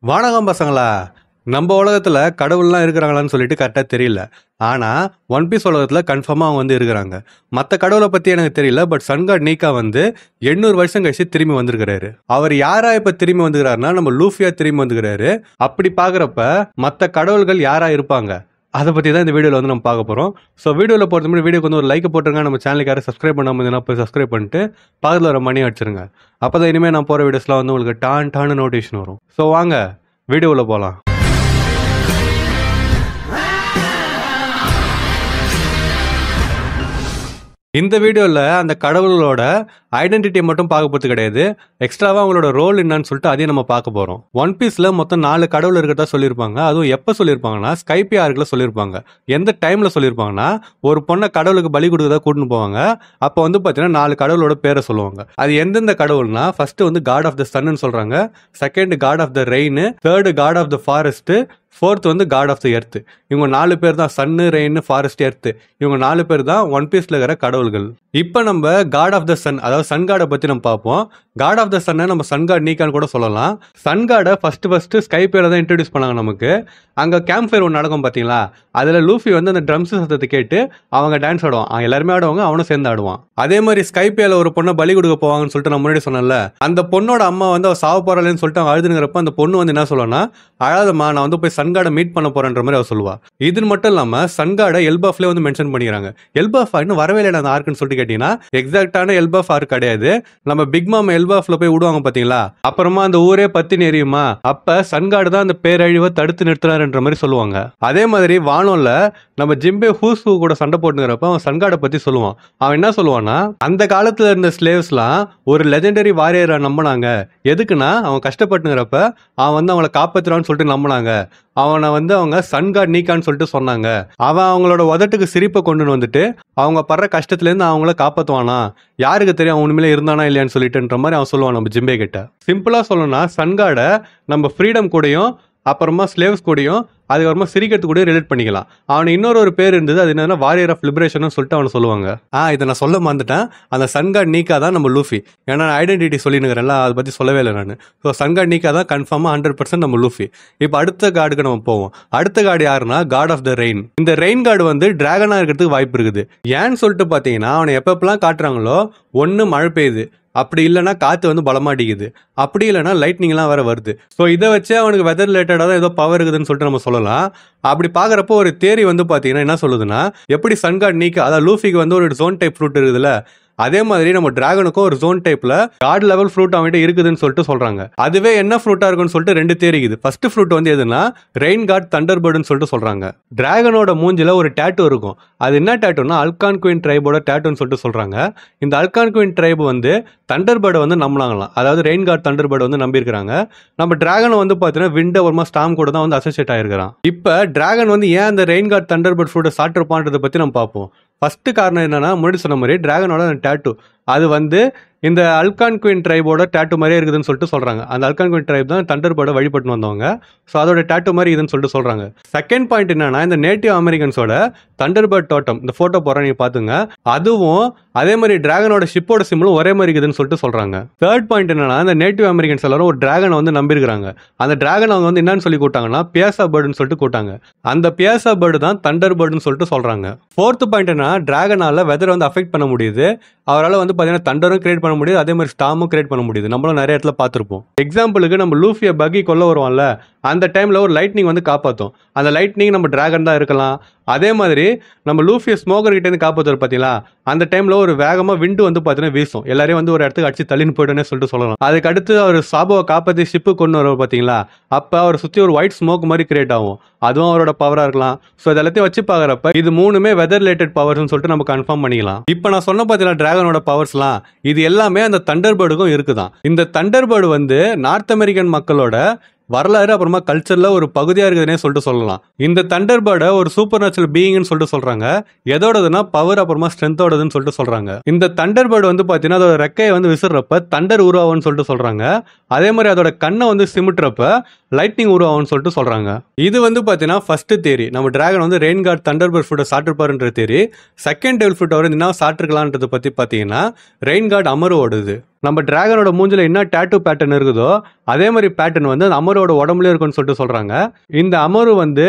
வானகம் பசங்களா, நம்ம உலகத்துல கடவுள்லாம் இருக்கிறாங்களான்னு சொல்லிட்டு கரெக்டா தெரியல. ஆனா ஒன் பீஸ் உலகத்துல கன்ஃபார்மா அவங்க வந்து இருக்கிறாங்க. மத்த கடவுளை பத்தி எனக்கு தெரியல. பட் சன்காட் நீக்கா வந்து 800 வருஷம் கழிச்சு திரும்பி வந்திருக்கிறாரு. அவர் யாரா இப்ப திரும்பி வந்துக்கிறாருன்னா நம்ம லூஃபியா திரும்பி வந்துக்கிறாரு. அப்படி பாக்குறப்ப மத்த கடவுள்கள் யாரா இருப்பாங்க, அதை பத்தி தான் இந்த வீடியோல வந்து நம்ம பார்க்க போறோம். ஸோ வீடியோல போறது முன்னாடி வீடியோக்கு வந்து ஒரு லைக் போட்டுருங்க. நம்ம சேனலுக்கு யாரும் சப்ஸ்கிரைப் பண்ணாம இருந்தா போய் சப்ஸ்கிரைப் பண்ணிட்டு பக்கத்துல ஒரு மணி அடிச்சிருங்க. அப்பதான் இனிமே நான் போற வீடியோஸ்லாம் வந்து உங்களுக்கு டான்னு நோட்டிஃபிகேஷன் வரும். ஸோ வாங்க வீடியோவில் போகலாம். இந்த வீடியோவில் அந்த கடவுளோட ஐடென்டிட்டியை மட்டும் பார்க்க போகிறது கிடையாது, எக்ஸ்ட்ராவாக அவங்களோட ரோல் என்னன்னு சொல்லிட்டு அதையும் நம்ம பார்க்க போகிறோம். ஒன் பீஸில் மொத்தம் 4 கடவுள் இருக்கிறதா சொல்லியிருப்பாங்க. அதுவும் எப்போ சொல்லியிருப்பாங்கன்னா ஸ்கைபி ஆர்க்கில் சொல்லியிருப்பாங்க. எந்த டைமில் சொல்லியிருப்பாங்கன்னா ஒரு பொண்ணை கடவுளுக்கு பலி கொடுக்கறதா கூட்டின்னு போவாங்க. அப்போ வந்து பார்த்தீங்கன்னா 4 கடவுளோட பேரை சொல்லுவாங்க. அது எந்தெந்த கடவுள்னா ஃபர்ஸ்ட் வந்து காட் ஆஃப் த சன்னு சொல்கிறாங்க, second god of the rain, third god of the forest, fourth வந்து காட் ஆஃப் த எர்த். இவங்க 4 பேர் தான், சன்னு, ரெயின், ஃபாரஸ்ட், எர்த். இவங்க 4 பேர் தான் ஒன் பீஸ்ல இருக்கிற கடவுள்கள். இப்போ நம்ம காட் ஆஃப் த சன், அதாவது சன் காடை பத்தி நம்ம பார்ப்போம். காட் ஆஃப் த சன்னை நம்ம சன் காட் நீக்கான்னு கூட சொல்லலாம். சன் காடை ஃபர்ஸ்ட் ஸ்கைபில தான் இன்ட்ரடியூஸ் பண்ணாங்க நமக்கு. அங்க கேம்ப் ஃபயர் ஒன்று நடக்கும் பாத்தீங்களா, அதுல லூஃபி வந்து அந்த ட்ரம்ஸ் சத்தத்தை கேட்டு அவங்க டான்ஸ் ஆடுவான். எல்லாருமே ஆடுவாங்க, அவனும் சேர்ந்து ஆடுவான். அதே மாதிரி ஸ்கைபியால ஒரு பொண்ணை பலி கொடுக்க போவாங்கன்னு சொல்லிட்டு நான் முன்னாடி சொன்னேன்ல, அந்த பொண்ணோட அம்மா வந்து அவ சாவ போறாளேன்னு சொல்லிட்டு அவன் அழுதுங்கிறப்ப அந்த பொண்ணு வந்து என்ன சொல்லுவான்னா, அழாதம்மா, நான் வந்து போய் சன்காடை மீட் பண்ண போறேன்ற மாதிரி அவ சொல்லுவா. இது மட்டும் இல்லாம சன்காடை எல்பாஃப்ல வந்து மென்ஷன் பண்ணிக்கிறாங்க. எல்பாஃப் இன்னும் வரவே இல்லை அந்த ஆர்க்குன்னு சொல்லிட்டு கேட்டீங்கன்னா எக்ஸாக்டான எல்பாஃப் ஆர்க் கிடையாது. நம்ம பிக் மாம் எல்பாஃப்ல போய் விடுவாங்க பாத்தீங்களா, அப்புறமா அந்த ஊரே பத்தி நெறியுமா, அப்ப சன்காடு தான் அந்த பேரழிவை தடுத்து நிறுத்துறாருன்ற மாதிரி சொல்லுவாங்க. அதே மாதிரி வானோல நம்ம ஜிம்பே ஹூசு கூட சண்டை போட்டுங்கிறப்ப அவன் சன்காடை பத்தி சொல்லுவான். அவன் என்ன சொல்லுவான்னா, அந்த காலத்துல இருந்த ஸ்லேவ்ஸ்லாம் ஒரு லெஜெண்டரி வாரியரை நம்பினாங்க. எதுக்குன்னா அவன் கஷ்டப்பட்டுங்கிறப்ப அவன் வந்து அவங்கள காப்பாத்துறான்னு சொல்லிட்டு நம்பினாங்க. அவனை வந்து அவங்க சன்காட் நீக்கான்னு சொல்லிட்டு சொன்னாங்க. அவன் அவங்களோட உதட்டுக்கு சிரிப்பை கொண்டு வந்துட்டு அவங்க படுற கஷ்டத்துல இருந்து அவங்கள காப்பாத்துவானா, யாருக்கு தெரியும் அவன் உண்மையிலே இருந்தானா இல்லையான்னு சொல்லிட்டுன்ற மாதிரி அவன் சொல்லுவான் நம்ம ஜிம்பே கிட்ட. சிம்பிளா சொல்லணும்னா சன்காடை நம்ம ஃப்ரீடம் கூடயும் அப்புறமா ஸ்லேவ்ஸ் கூடயும் அதுக்கப்புறமா சிரிக்கிறது கூட ரிலேட் பண்ணிக்கலாம். அவனுக்கு இன்னொரு பேர் இருந்தது, அது என்னன்னா வாரியர் ஆஃப் லிபரேஷன் சொல்லிட்டு அவனை சொல்லுவாங்க. இதை நான் சொல்ல மறந்துட்டேன். அந்த சன்காட் நீக்கா தான் நம்ம லூஃபி. ஏன்னா நான் ஐடென்டிட்டி சொல்லினுங்கிறேன்ல, அதை பத்தி சொல்லவே இல்லை நான். ஸோ சன்காட் நீக்கா தான் கன்ஃபார்மா 100% நம்ம லூஃபி. இப்போ அடுத்த கார்டுக்கு நம்ம போவோம். அடுத்த கார்டு யாருன்னா காட் ஆஃப் த ரெயின். இந்த ரெயின் கார்டு வந்து டிராகனா இருக்கிறதுக்கு வாய்ப்பு இருக்குது. ஏன்னு சொல்லிட்டு பாத்தீங்கன்னா அவனை எப்பப்பெல்லாம் காட்டுறாங்களோ ஒன்னு மழை பெய்யுது, அப்படி இல்லைன்னா காத்து வந்து பலமாட்டிக்குது, அப்படி இல்லைன்னா லைட்னிங்லாம் வேற வருது. ஸோ இதை வச்சு அவனுக்கு வெதர் ரிலேட்டடாக தான் ஏதோ பவர் இருக்குதுன்னு சொல்லிட்டு நம்ம சொல்லலாம். அப்படி பார்க்குறப்போ ஒரு தேரி வந்து பார்த்தீங்கன்னா என்ன சொல்லுதுன்னா, எப்படி சன்காட் நீக்க, அதாவது லூஃபிக்கு வந்து ஒரு ஜோன் டைப் ஃப்ரூட் இருக்குதுல்ல, அதே மாதிரி நம்ம டிராகனுக்கும் ஒரு ஜோன் டைப்ல கார்டு லெவல் ஃப்ரூட் அவன்கிட்ட இருக்குதுன்னு சொல்லிட்டு சொல்றாங்க. அதுவே என்ன ஃப்ரூட்டா இருக்குன்னு சொல்லிட்டு 2 தேரிக்குது. ஃபர்ஸ்ட் ஃப்ரூட் வந்து எதுனா ரெயின் காட் தண்டர் பேர்டுன்னு சொல்லிட்டு சொல்றாங்க. டிராகனோட மூஞ்சில ஒரு டேட்டூ இருக்கும். அது என்ன டேட்டூனா அல்கான் குயின் ட்ரைபோட டேட்டூன்னு சொல்லிட்டு சொல்றாங்க. இந்த அல்கான் குயின் ட்ரைப் வந்து தண்டர் பேர்டை வந்து நம்பினாங்களாம். அதாவது ரெயின் காட் தண்டர் பேர்டு வந்து நம்பியிருக்காங்க. நம்ம டிராகன் வந்து பாத்தீங்கன்னா விண்ட் ஒரு ஸ்டாம் கூட தான் வந்து அசோசியேட் ஆயிருக்கிறான். இப்ப டிராகன் வந்து ஏன் அந்த ரெயின் காட் தண்டர் பேர்ட் ஃப்ரூட்டை சாப்பிட்டுருப்பான்றதை பத்தி நம்ம பார்ப்போம். ஃபர்ஸ்ட் காரணம் என்னன்னா, முன்னாடி சொன்ன மாதிரி டிராகனோட டேட்டூ அது வந்து இந்த அல்கான் குயின் ட்ரைபோட டேட்டூ மாதிரியே இருக்குதுன்னு சொல்லிட்டு சொல்றாங்க. அந்த அல்கான் குயின் ட்ரைப் தான் தண்டர் பேர்டை வழிபட்டு வந்தவங்க. ஸோ அதோட டேட்டூ மாதிரி இதுன்னு சொல்லிட்டு சொல்றாங்க. செகண்ட் பாயிண்ட் என்னன்னா, இந்த நேட்டிவ் அமெரிக்கன்ஸோட தண்டர் பேர்ட் டோட்டம், இந்த போட்டோ போறேன் நீங்க பாத்துங்க, அதுவும் அதே மாதிரி டிராகனோட ஷிப்போட சிம்பிளும் ஒரே மாதிரி இருக்குதுன்னு சொல்லிட்டு சொல்றாங்க. தேர்ட் பாயிண்ட் என்னன்னா, இந்த நேட்டிவ் அமெரிக்கன்ஸ் எல்லாரும் ஒரு டிராகனை வந்து நம்பியிருக்காங்க. அந்த டிராகன் அவங்க வந்து என்னன்னு சொல்லி கூட்டாங்கன்னா பியாசா பேர்டுன்னு சொல்லிட்டு கூட்டாங்க. அந்த பியாசா பேர்டு தான் தண்டர் பேர்டுன்னு சொல்லிட்டு சொல்றாங்க. ஃபோர்த் பாயிண்ட் என்னன்னா, டிராகனால வெதர் வந்து அஃபெக்ட் பண்ண முடியுது. அவரால் வந்து பாத்தீங்கன்னா தண்டரும் கிரியேட் பண்ண முடியுது, அதே மாதிரி ஸ்டாமும் கிரியேட் பண்ண முடியுது. நம்மளும் நிறைய இடத்துல பார்த்துருப்போம். எக்ஸாம்பிளுக்கு நம்ம லூஃபியை பக்கி கொல்ல வருவான்ல, அந்த டைம்ல ஒரு லைட்னிங் வந்து காப்பாற்றும். அந்த லைட்னிங் நம்ம டிராகன் தான் இருக்கலாம். அதே மாதிரி நம்ம லூஃபியை ஸ்மோக்கர் கிட்ட இருந்து காப்பாற்றுற பார்த்தீங்களா, அந்த டைம்ல ஒரு வேகமா விண்டு வந்து பார்த்தீங்கன்னா வீசும். எல்லாரையும் வந்து ஒரு இடத்துக்கு அடிச்சு தள்ளின்னு போயிடுன்னு சொல்லிட்டு சொல்லலாம். அதுக்கு அடுத்து அவர் சாபோவை காப்பாற்றி ஷிப்பு கொண்டு வர பார்த்தீங்களா, அப்போ அவரை சுற்றி ஒரு ஒயிட் ஸ்மோக் மாதிரி கிரியேட் ஆகும். அதுவும் அவரோட பவரா இருக்கலாம். ஸோ இது எல்லாத்தையும் வச்சு பார்க்குறப்ப இது 3மே வெதர் ரிலேட்டட் பவர்ஸ்னு சொல்லிட்டு நம்ம கன்ஃபார்ம் பண்ணிக்கலாம். இப்போ நான் சொன்ன பார்த்தீங்கன்னா டிராகனோட பவர்ஸ்லாம் இது எல்லாமே அந்த தண்டர் பேர்டுக்கும் இருக்குதான். இந்த தண்டர் பேர்டு வந்து நார்த் அமெரிக்கன் மக்களோட வரலாறு அப்புறமா கல்ச்சர்ல ஒரு பகுதியா இருக்குதுன்னே சொல்லிட்டு சொல்லலாம். இந்த தண்டர் பேர்டை ஒரு சூப்பர் நேச்சுரல் பீயிங்னு சொல்லிட்டு சொல்றாங்க. எதோடதுன்னா பவர் அப்புறமா ஸ்ட்ரென்த்தோடதுன்னு சொல்லிட்டு சொல்றாங்க. இந்த தண்டர் பேர்டு வந்து பாத்தீங்கன்னா அதோட ரெக்கையை வந்து விசிறப்ப தண்டர் உருவாகும்னு சொல்லிட்டு சொல்றாங்க. அதே மாதிரி அதோட கண்ணை வந்து சிமிட்டுறப்ப லைட்னிங் உருவாகும்னு சொல்லிட்டு சொல்றாங்க. இது வந்து பாத்தீங்கன்னா ஃபர்ஸ்ட் தியரி. நம்ம டிராகன் வந்து ரெயின் காட் தண்டர்பர்ட் ஃப்ரூட்டை சாப்பிட்டுருப்பாருன்ற தியரி. செகண்ட் டெவில் ஃப்ரூட் அவர் என்ன சாப்பிட்டுருக்கலான்றது பத்தி பாத்தீங்கன்னா ரெயின் காட் அமரோடது. நம்ம டிராகனோட மூஞ்சில என்ன டாட்டூ பேட்டர்ன் இருக்குதோ அதே மாதிரி பேட்டர்ன் வந்து அந்த அமரோட உடம்புல இருக்குன்னு சொல்லிட்டு சொல்றாங்க. இந்த அமரு வந்து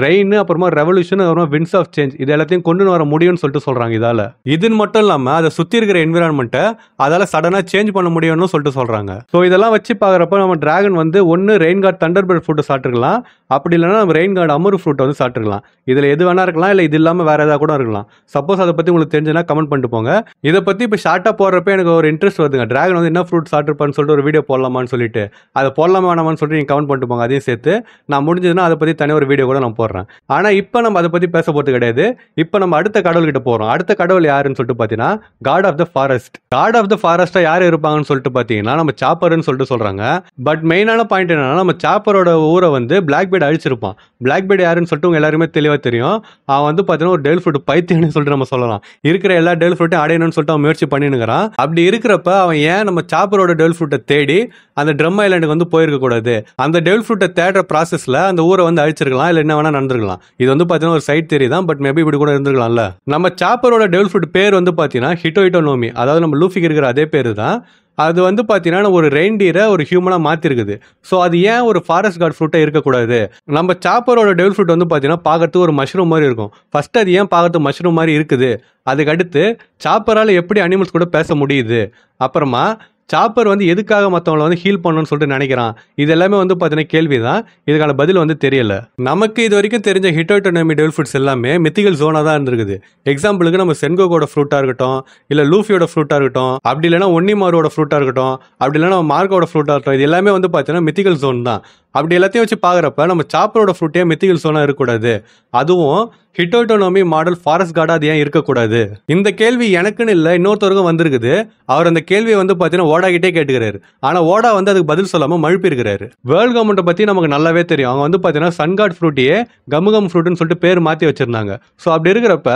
ரெயின், அப்புறமா ரெவல்யூஷன், அப்புறமா விண்ட்ஸ் ஆஃப் சேஞ்ச் இது எல்லாத்தையும் கொண்டு வர முடியும்னு சொல்லிட்டு சொல்றாங்க. இதால இதுன்னு மட்டும் இல்லாம அதை சுத்தி இருக்கிற என்விரான்மெண்ட்டை அதால சடனா சேஞ்ச் பண்ண முடியும்னு சொல்லிட்டு சொல்றாங்க. ஸோ இதெல்லாம் வச்சு பாக்குறப்ப நம்ம டிராகன் வந்து ஒன்னு ரெயின் காட் தண்டர்பர்ட் ஃப்ரூட்டை சாப்பிட்டுருக்கலாம், அப்படி இல்லைன்னா நம்ம ரெயின் காட் அமரு ஃப்ரூட்டை வந்து சாப்பிட்டுருக்கலாம். இதுல எது வேணா இருக்கலாம், இல்ல இது இல்லாம வேற ஏதாவது கூட இருக்கலாம். சப்போஸ் அதை பத்தி உங்களுக்கு தெரிஞ்சுன்னா கமெண்ட் பண்ணிட்டு போங்க. இதை பத்தி இப்ப ஷார்ட்டா போடுறப்ப எனக்கு ஒரு இன்ட்ரெஸ்ட் வருதுங்க. டிராகன் வந்து என்ன ஃப்ரூட் சாப்பிட்டுருப்பான்னு சொல்லிட்டு ஒரு வீடியோ போடலாமான்னு சொல்லிட்டு அதை போடலாமா வேணாமான்னு சொல்லிட்டு நீங்க கமெண்ட் பண்ணிட்டு போங்க. அதையும் சேர்த்து நான் முடிஞ்சதுன்னா அதை பத்தி தனி ஒரு வீடியோ கூட நான் போடுறேன். ஆனா இப்ப நம்ம அதை பத்தி பேச போறது கிடையாது. இப்ப நம்ம அடுத்த கடவுள் கிட்ட போறோம். அடுத்த கடவுள் யாருன்னு சொல்லிட்டு பாத்தீங்கன்னா god of the forest. God of the ஃபாரஸ்டா யார் இருப்பாங்கன்னு சொல்லிட்டு பாத்தீங்கன்னா நம்ம சாப்பர்னு சொல்லிட்டு சொல்றாங்க. பட் மெயினான பாயிண்ட் என்னன்னா நம்ம சாப்பரோட ஊரை வந்து பிளாக்பீர்ட் அழிச்சிருப்பான். பிளாக்பீர்ட் யாருன்னு சொல்லிட்டு உங்க எல்லாருமே தெளிவா தெரியும். அவன் வந்து பாத்தீங்கன்னா ஒரு டெவில் ஃப்ரூட் பைத்தியம்னு சொல்லிட்டு நம்ம சொல்லலாம். இருக்கிற எல்லா டெவில் ஃப்ரூட்டையும் அடையணும்னு சொல்லிட்டு அவன் முயற்சி பண்ணினுங்கிறான். அப்படி இருக்கிறப்ப அவன் ஏன் நம்ம சாப்பரோட டெவில் ஃப்ரூட்டை தேடி அந்த ட்ரம் ஐலாண்டுக்கு வந்து போயிருக்க கூடாது? அந்த டெவில் ஃப்ரூட்டை தேடுற ப்ராசஸ்ல அந்த ஊரை வந்து அழிச்சிருக்கலாம், இல்ல என்ன வேணா நடந்திருக்கலாம். இது வந்து பாத்தீங்கன்னா ஒரு சைட் தேரி தான். பட் மேபி இப்படி கூட இருந்திருக்கலாம்ல. நம்ம சாப்பரோட டெவில் ஃப்ரூட் பேர் வந்து பாத்தீங்கன்னா ஹிட்டோஹிட்டோ நோமி. அதாவது நம்ம லூஃபிக்கு இருக்கிற அதே பேரு தான். அது வந்து பாத்தீங்கன்னா ஒரு ரெயின்டியரை ஒரு ஹியூமனா மாத்திருக்குது. ஸோ அது ஏன் ஒரு ஃபாரஸ்ட் காட் ஃப்ரூட்டை இருக்கக்கூடாது? நம்ம சாப்பரோட டெவில் ஃப்ரூட் வந்து பாத்தீங்கன்னா பார்க்கறதுக்கு ஒரு மஷ்ரூம் மாதிரி இருக்கும். ஃபர்ஸ்ட் அது ஏன் பார்க்கறதுக்கு மஷ்ரூம் மாதிரி இருக்குது? அதுக்கு அடுத்து சாப்பரால எப்படி அனிமல்ஸ் கூட பேச முடியுது? அப்புறமா சாப்பர் வந்து எதுக்காக மற்றவங்களை வந்து ஹீல் பண்ணணும்னு சொல்லிட்டு நினைக்கிறான்? இது எல்லாமே வந்து பார்த்தீங்கன்னா கேள்விதான். இதுக்கான பதில் வந்து தெரியல. நமக்கு இது வரைக்கும் தெரிஞ்ச ஹிட்டோஹிட்டோ நோமி டெவில் ஃப்ரூட்ஸ் எல்லாமே மித்திகல் ஜோனா தான் இருந்திருக்குது. எக்ஸாம்பிளுக்கு நம்ம சென்கோகோட ஃப்ரூட்டா இருக்கட்டும், இல்ல லூஃபியோட ஃப்ரூட்டா இருக்கட்டும், அப்படி இல்லைன்னா ஒன்னிமாரோட ஃப்ரூட்டா இருக்கட்டும், அப்படி இல்லைன்னா மார்க்கோட ஃப்ரூட்டா இருக்கட்டும், இது எல்லாமே வந்து பார்த்தீங்கன்னா மித்திகல் ஜோன் தான். அப்படி எல்லாத்தையும் வச்சு பாக்குறப்ப நம்ம சாப்பரோட ஃப்ரூட்டே மித்திகல் ஜோனா இருக்கக்கூடாது? அதுவும் ஹிட்டோஹிட்டோ நோமி மாடல் ஃபாரஸ்ட் கார்டா அது ஏன் இருக்கக்கூடாது? இந்த கேள்வி எனக்குன்னு இல்ல இன்னொருத்தருக்கும் வந்திருக்குது. அவர் அந்த கேள்வியை வந்து பாத்தீங்கன்னா ஓடா கிட்டே கேட்டுக்கிறாரு. ஆனா ஓடா வந்து அதுக்கு பதில் சொல்லாம மழுப்பி இருக்கிறாரு. வேர்ல்ட் கவர்மெண்ட் பத்தி நமக்கு நல்லாவே தெரியும். அவங்க வந்து பாத்தீங்கன்னா சன் காட் ஃப்ரூட்டையே கம் ஃப்ரூட்னு சொல்லிட்டு பேர் மாத்தி வச்சிருந்தாங்க. சோ அப்படி இருக்கிறப்ப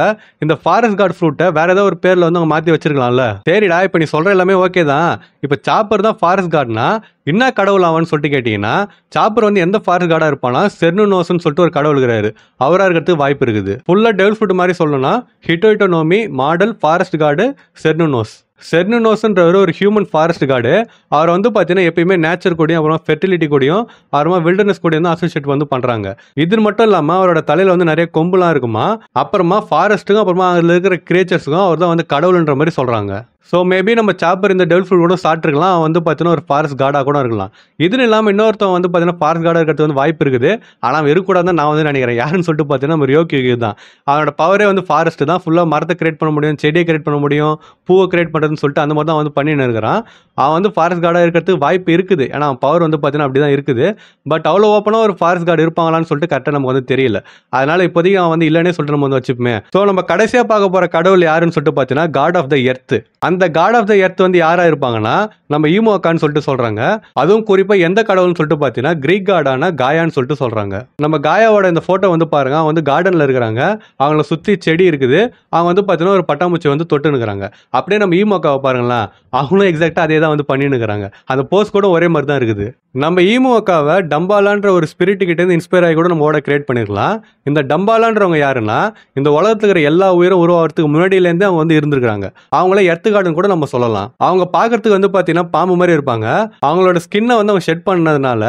இந்த ஃபாரஸ்ட் காட் ஃப்ரூட்டை வேற ஏதாவது ஒரு பேர்ல வந்து அவங்க மாத்தி வச்சிருக்கலாம்ல. சரிடா, இப்ப நீ சொல்ற எல்லாமே ஓகே தான். இப்ப சாப்பர் தான் ஃபாரஸ்ட் கார்ட்னா என்ன கடவுள் அவன்னு சொல்லிட்டு கேட்டீங்கன்னா, சாப்பர் வந்து எந்த ஃபாரஸ்ட் கார்டா இருப்பானா செர்னுனோஸ்னு சொல்லிட்டு ஒரு கடவுள் இருக்கிறாரு. அவரா இருக்கிறதுக்கு வாய்ப்பு இருக்குது. ஃபுல்லா டெவில் ஃப்ரூட் மாதிரி சொல்லணும்னா ஹிட்டோஹிட்டோ know me model forest card Cernunnos. செர்னுனோஸ்ன்றவர் ஒரு ஹியூமன் ஃபாரஸ்ட் கார்டு. அவர் வந்து பார்த்தீங்கன்னா எப்பயுமே நேச்சர் கூடயும் அப்புறம் ஃபெர்டிலிட்டி கூடயும் அப்புறமா வில்டர்னஸ் கூடயும் தான் அசோசியேட் வந்து பண்றாங்க. இது மட்டும் இல்லாம அவரோட தலையில வந்து நிறைய கொம்புலாம் இருக்குமா. அப்புறமா ஃபாரஸ்ட்டுக்கும் அப்புறமா அதுல இருக்கிற கிரியேச்சர்ஸுக்கும் அவர் தான் வந்து கடவுள்ன்ற மாதிரி சொல்றாங்க. ஸோ மேபி நம்ம சாப்பர் இந்த டெவில் ஃப்ரூட் கூட சாப்பிட்டுருக்கலாம். அவன் வந்து பார்த்தீங்கன்னா ஒரு ஃபாரஸ்ட் கார்டாக கூட இருக்கலாம். இதுன்னு இல்லாமல் இன்னொருத்தவன் வந்து பார்த்தீங்கன்னா ஃபாரஸ்ட் கார்டாக இருக்கிறது வந்து வாய்ப்பு இருக்குது. ஆனால் அவன் இருக்கக்கூடாதுன்னு நான் வந்து நினைக்கிறேன். யாருன்னு சொல்லிட்டு பார்த்தீங்கன்னா நம்ம ரியோகியூ தான். அவனோட பவரே வந்து ஃபாரஸ்ட் தான். ஃபுல்லாக மரத்தை கிரியேட் பண்ண முடியும், செடியை கிரியேட் பண்ண முடியும், பூவை கிரியேட் பண்ணுறதுன்னு சொல்லிட்டு அந்த மாதிரி தான் வந்து பண்ணின்னு இருக்கிறான். அவன் வந்து ஃபாரஸ்ட் கார்டாக இருக்கிறதுக்கு வாய்ப்பு இருக்குது. ஏன்னா அவன் பவர் வந்து பார்த்தீங்கன்னா அப்படி தான் இருக்குது. பட் அவ்வளோ ஓப்பனாக ஒரு ஃபாரஸ்ட் கார்டு இருப்பாங்களான்னு சொல்லிட்டு கரெக்டாக நமக்கு வந்து தெரியல. அதனால இப்போதைக்கு அவன் வந்து இல்லைன்னே சொல்லிட்டு நம்ம வந்து வச்சுப்போமே. ஸோ நம்ம கடைசியாக பார்க்க போகிற கடவுள் யாருன்னு சொல்லிட்டு பார்த்தீங்கன்னா காட் ஆஃப் த எர்த். அந்த காட் ஆஃப் த எர்த் வந்து யாரா இருப்பாங்கன்னா நம்ம ஈமோக்கான்னு சொல்லிட்டு சொல்றாங்க. அதுவும் குறிப்பா எந்த கடவுள்னு சொல்லிட்டு பாத்தீங்கன்னா கிரீக் காடான காயான்னு சொல்லிட்டு சொல்றாங்க. நம்ம காயாவோட இந்த போட்டோ வந்து பாருங்க. அவங்க வந்து கார்டன்ல இருக்கிறாங்க. அவங்கள சுத்தி செடி இருக்குது. அவங்க வந்து பாத்தீங்கன்னா ஒரு பட்டாம்பூச்சி வந்து தொட்டு நிக்கிறாங்க. அப்படியே நம்ம ஈமோக்காவை பாருங்களேன், அவங்களும் எக்ஸாக்டா அதே தான் வந்து பண்ணின்னு இருக்கிறாங்க. அந்த போஸ் கூட ஒரே மாதிரி தான் இருக்குது. நம்ம ஈமோக்காவை டம்பாலான்ற ஒரு ஸ்பிரிட் கிட்ட இருந்து இன்ஸ்பயர் ஆகி கூட நம்ம ஓட கிரியேட் பண்ணிருக்கலாம். இந்த டம்பாலான்றவங்க யாருன்னா இந்த உலகத்துல இருக்கிற எல்லா உயிரும் உருவாகிறதுக்கு முன்னாடியிலேருந்தே அவங்க வந்து இருந்திருக்காங்க. அவங்கள எர்த் கார்டுன்னு கூட நம்ம சொல்லலாம். அவங்க பாக்குறதுக்கு வந்து பாத்தீங்கன்னா பாம்பு மாதிரி இருப்பாங்க. அவங்களோட ஸ்கின்னை வந்து அவங்க ஷெட் பண்ணதுனால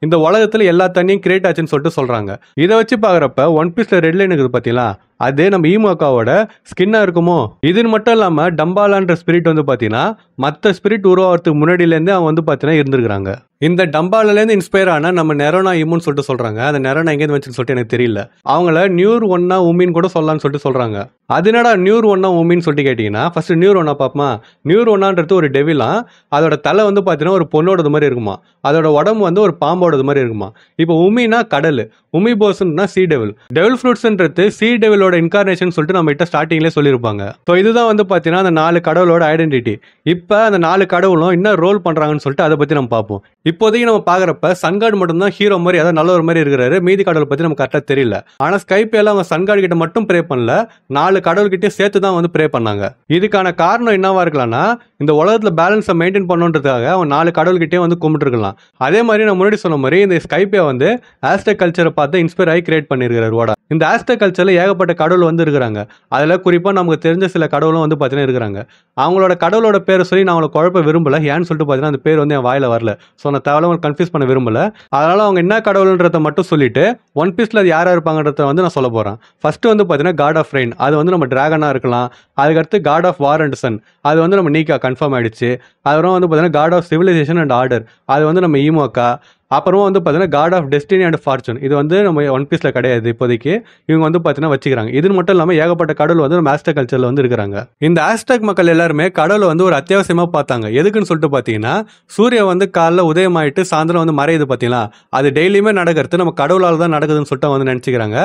இந்த உலகத்துல எல்லா தண்ணியும் கிரியேட் ஆச்சுன்னு சொல்லிட்டு சொல்றாங்க. இதை வச்சு பாக்குறப்ப ஒன் பீஸ்ல ரெட் லைன் இருக்குது பாத்தீங்களா, அது நம்ம ஈமோக்காவோட ஸ்கின்னா இருக்குமோ? இதுன்னு மட்டும் இல்லாம டம்பாலான்ற ஸ்பிரிட் வந்து பாத்தீங்கன்னா மற்ற ஸ்பிரிட் உருவாகிறதுக்கு முன்னாடியில இருந்தே அவங்க வந்து பாத்தீங்கன்னா இருந்திருக்காங்க. இந்த டம்பால இருந்து இன்ஸ்பயர் ஆனா நம்ம நெரோனா இம்முன்னு சொல்லிட்டு சொல்றாங்க. அந்த நெரோனா எங்கேருந்து வந்துச்சுன்னு சொல்லிட்டு எனக்கு தெரியல. அவங்கள நியூர் ஒன்னா உமின்னு கூட சொல்லலாம்னு சொல்லிட்டு சொல்றாங்க. அது என்னடா நியூர் ஒன்னா உமின்னு சொல்லிட்டு கேட்டீங்கன்னா, ஃபர்ஸ்ட் நியூர் ஒன்னா பாப்பமா. நியூர் ஒன்னான்றது ஒரு டெவிலா. அதோட தலை வந்து பாத்தீங்கன்னா ஒரு பொண்ணோடது மாதிரி இருக்குமா. அதோட உடம்பு வந்து ஒரு பாம்போடது மாதிரி இருக்குமா. இப்போ உமினா கடல், உமி போஸ்னா சீ டெவில். டெவில் ஃப்ரூட்ஸ்ன்றது சீ டெவிலோட இன்கார்னேஷன் சொல்லிட்டு நம்ம கிட்ட ஸ்டார்டிங்லேயே சொல்லியிருப்பாங்க. ஸோ இதுதான் வந்து பாத்தீங்கன்னா அந்த 4 கடவுளோட ஐடென்டிட்டி. இப்போ அந்த 4 கடவுளும் என்ன ரோல் பண்றாங்கன்னு சொல்லிட்டு அதை பத்தி நம்ம பார்ப்போம். இப்போதைக்கு நம்ம பாக்குறப்ப சன்கார்டு மட்டும் தான் ஹீரோ மாதிரி அதாவது நல்ல ஒரு மாதிரி இருக்கிறாரு. மீதி கடவுளை பத்தி நமக்கு கரெக்டா தெரியல. ஆனா ஸ்கைப் எல்லாம் அவங்க சன்கார்டு கிட்ட மட்டும் ப்ரே பண்ணல, 4 கடவுள்கிட்டே சேர்த்து தான் வந்து ப்ரே பண்ணாங்க. இதுக்கான காரணம் என்னவா இருக்கலாம்னா, இந்த உலகத்துல பேலன்ஸை மெயின்டைன் பண்ணணுன்றதுக்காக அவன் 4 கடவுள்கிட்டே வந்து கும்பிட்டு இருக்கலாம். அதே மாதிரி நான் முன்னாடி சொன்ன மாதிரி இந்த ஸ்கைப்பே வந்து ஆஸ்டெக் கல்ச்சரை பார்த்து இன்ஸ்பயர் ஆகி கிரியேட் பண்ணிருக்காரு ஓடா. இந்த ஆஸ்டெக் கல்ச்சர்ல ஏகப்பட்ட கடவுள் வந்து இருக்கிறாங்க. அதுல குறிப்பா நமக்கு தெரிஞ்ச சில கடவுளும் வந்து பாத்தீங்கன்னா இருக்கிறாங்க. அவங்களோட கடவுளோட பேரை சொல்லி நான் அவங்களை குழப்ப விரும்பல. ஏன்னு சொல்லிட்டு பாத்தீங்கன்னா அந்த பேர் வந்து என் வாயில வரல. ஸோ நான் தேவையில்லாம கன்ஃபியூஸ் பண்ண விரும்பல. அதனால அவங்க என்ன கடவுள்ன்றத மட்டும் சொல்லிட்டு ஒன் பீஸ்ல அது யாரா இருப்பாங்கன்றத வந்து நான் சொல்ல போறேன். ஃபர்ஸ்ட் வந்து பாத்தீங்கன்னா காட் ஆஃப் ரெயின், அது வந்து நம்ம டிராகனா இருக்கலாம். அதுக்கடுத்து god of war and sun, அது வந்து நம்ம நீக்கா கன்ஃபார்ம் ஆயிடுச்சு. அதுக்கப்புறம் வந்து பாத்தீங்கன்னா god of civilization and order, அது வந்து நம்ம ஈமோக்கா. அப்புறமா வந்து பார்த்தீங்கன்னா god of destiny and fortune, இது வந்து நம்ம ஒன் பீஸ்ல கிடையாது இப்போதைக்கு. இவங்க வந்து பார்த்தீங்கன்னா வச்சுக்கிறாங்க. இது மட்டும் இல்லாமல் ஏகப்பட்ட கடவுள் வந்து நம்ம ஆஸ்டெக் கல்ச்சர்ல வந்து இருக்கிறாங்க. இந்த ஆஸ்டெக் மக்கள் எல்லாருமே கடவுளை வந்து ஒரு அத்தியாவசியமா பார்த்தாங்க. எதுக்குன்னு சொல்லிட்டு பார்த்தீங்கன்னா, சூரியன் வந்து காலைல உதயமாயிட்டு சாயந்தரம் வந்து மறையுது பார்த்தீங்களா, அது டெய்லியுமே நடக்கிறது நம்ம கடவுளால் தான் நடக்குதுன்னு சொல்லிட்டு வந்து நினைச்சுக்கிறாங்க.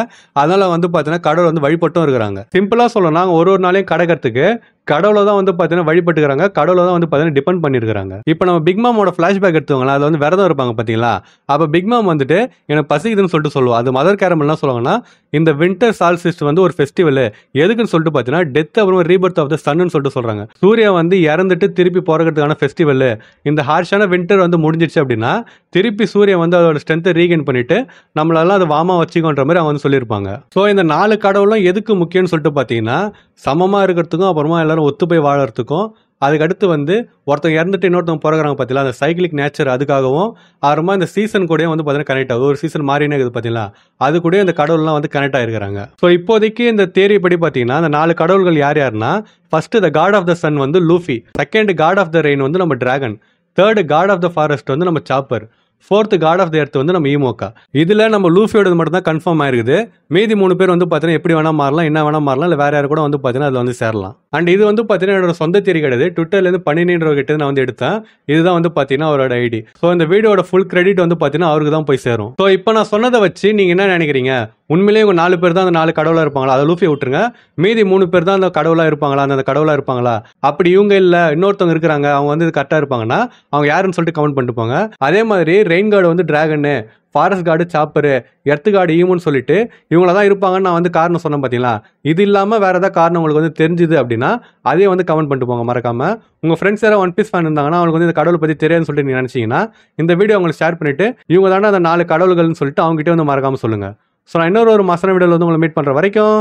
அதனால வந்து பார்த்தீங்கன்னா கடவுள் வந்து வழிபட்டும் இருக்கிறாங்க. சிம்பிளா சொல்லணும்னா ஒரு நாளையும் கடக்கிறதுக்கு கடவுளை தான் வந்து பார்த்தீங்கன்னா வழிபட்டுக்கிறாங்க. கடவுளை தான் வந்து பார்த்தீங்கன்னா டிபெண்ட் பண்ணியிருக்காங்க. இப்போ நம்ம பிக் மாமோட ஃபிளாஷ்பேக் எடுத்துவாங்களா, அதில் வந்து விரதம் இருப்பாங்க பார்த்தீங்களா. அப்போ பிக் மாம் வந்துட்டு எனக்கு பசிக்குதுன்னு சொல்லிட்டு சொல்லுவோம். அது மதர் கேரமல் என்ன சொல்லுவாங்கன்னா, இந்த வின்டர் சால்ஸ்டிஸ் வந்து ஒரு ஃபெஸ்டிவல். எதுக்குன்னு சொல்லிட்டு பார்த்தீங்கன்னா டெத் அப்புறம் ரீபர்த் ஆஃப் த சன்னு சொல்லிட்டு சொல்றாங்க. சூரியன் வந்து இறந்துட்டு திருப்பி பிறக்கிறதுக்கான ஃபெஸ்டிவல். இந்த ஹார்ஷான வின்டர் வந்து முடிஞ்சிடுச்சு அப்படின்னா திருப்பி சூரியன் வந்து அதோட ஸ்ட்ரென்த்தை ரீகெயின் பண்ணிட்டு நம்மளெல்லாம் அது வாமா வச்சுக்கோன்ற மாதிரி அவங்க வந்து சொல்லியிருப்பாங்க. ஸோ இந்த 4 கடவுளும் எதுக்கு முக்கியம்னு சொல்லிட்டு பார்த்தீங்கன்னா, சமமா இருக்கிறதுக்கும் அப்புறமா எல்லாரும் ஒத்து போய் வாழறதுக்கும், அதுக்கடுத்து வந்து ஒருத்தவங்க இறந்துட்டு இன்னொருத்தவங்க பிறகுறாங்க பார்த்தீங்களா, அந்த சைக்கிளிக் நேச்சர் அதுக்காகவும், அப்புறமா இந்த சீசன் கூட வந்து பார்த்தீங்கன்னா கனெக்ட் ஆகுது. ஒரு சீசன் மாறினே இருக்குது பார்த்தீங்களா, அது கூட இந்த கடவுள்லாம் வந்து கனெக்ட் ஆயிருக்காங்க. ஸோ இப்போதைக்கு இந்த தேரி படி பார்த்தீங்கன்னா அந்த 4 கடவுள்கள் யார் யாருன்னா, first the god of the sun வந்து Luffy, second god of the rain வந்து நம்ம dragon, third god of the forest வந்து நம்ம Chopper, fourth god of the earth வந்து நம்ம ஈமோக்கா. இதுல நம்ம லூஃபியோட மட்டும் தான் கன்ஃபார்ம் ஆயிருக்குது. மீதி 3 பேர் வந்து பார்த்தீங்கன்னா எப்படி வேணா மாறலாம், என்ன வேணா மாறலாம், இல்லை வேற யாரும் கூட வந்து பார்த்தீங்கன்னா அதில் வந்து சேரலாம். அண்ட் இது வந்து பார்த்தீங்கன்னா என்னோட சொந்த தேரி கிடையாது, ட்விட்டர்லேருந்து பணினின்றவர்கிட்ட நான் வந்து எடுத்தேன். இதுதான் வந்து பார்த்தீங்கன்னா அவரோட ஐடி. ஸோ இந்த வீடியோட ஃபுல் கிரெடிட் வந்து பார்த்தீங்கன்னா அவருக்கு தான் போய் சேரும். ஸோ இப்போ நான் சொன்னதை வச்சு நீங்க என்ன நினைக்கிறீங்க? உண்மையிலேயே இவங்க 4 பேர் தான் அந்த 4 கடவுளா இருப்பாங்களா? அதை லூஃபியை விட்டுருங்க, மீதி 3 பேர் தான் அந்த கடவுளா இருப்பாங்களா, அந்த கடவுளா இருப்பாங்களா? அப்படி இவங்க இல்ல இன்னொருத்தவங்க இருக்கிறாங்க, அவங்க வந்து கரெக்டா இருப்பாங்கன்னா அவங்க யாருன்னு சொல்லிட்டு கமெண்ட் பண்ணிட்டு போங்க. அதே மாதிரி ரெயின் கார்டு வந்து dragon, forest card சாப்பரு, earth card ஈமுன்னு சொல்லிட்டு இவங்கள தான் இருப்பாங்கன்னு நான் வந்து காரணம் சொன்னேன் பார்த்தீங்களா. இது இல்லாமல் வேற ஏதாவது காரணம் உங்களுக்கு வந்து தெரிஞ்சுது அப்படின்னா அதே வந்து கமெண்ட் பண்ணிட்டு போங்க மறக்காம. உங்க ஃப்ரெண்ட்ஸ் யாராவது ஒன் பீஸ் ஃபேன் இருந்தாங்கன்னா அவங்களுக்கு வந்து இந்த கடவுளை பத்தி தெரியாதுன்னு சொல்லிட்டு நீங்க நினைச்சீங்கன்னா இந்த வீடியோ உங்களுக்கு ஷேர் பண்ணிட்டு இவங்க தானே அந்த 4 கடவுள்கள்னு சொல்லிட்டு அவங்க கிட்டே வந்து மறக்காம சொல்லுங்க. ஸோ நான் இன்னொரு மாசான வீடியோவில் வந்து உங்களை மீட் பண்ற வரைக்கும்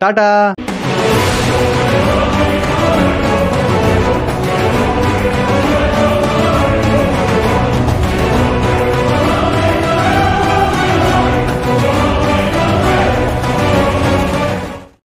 டாடா.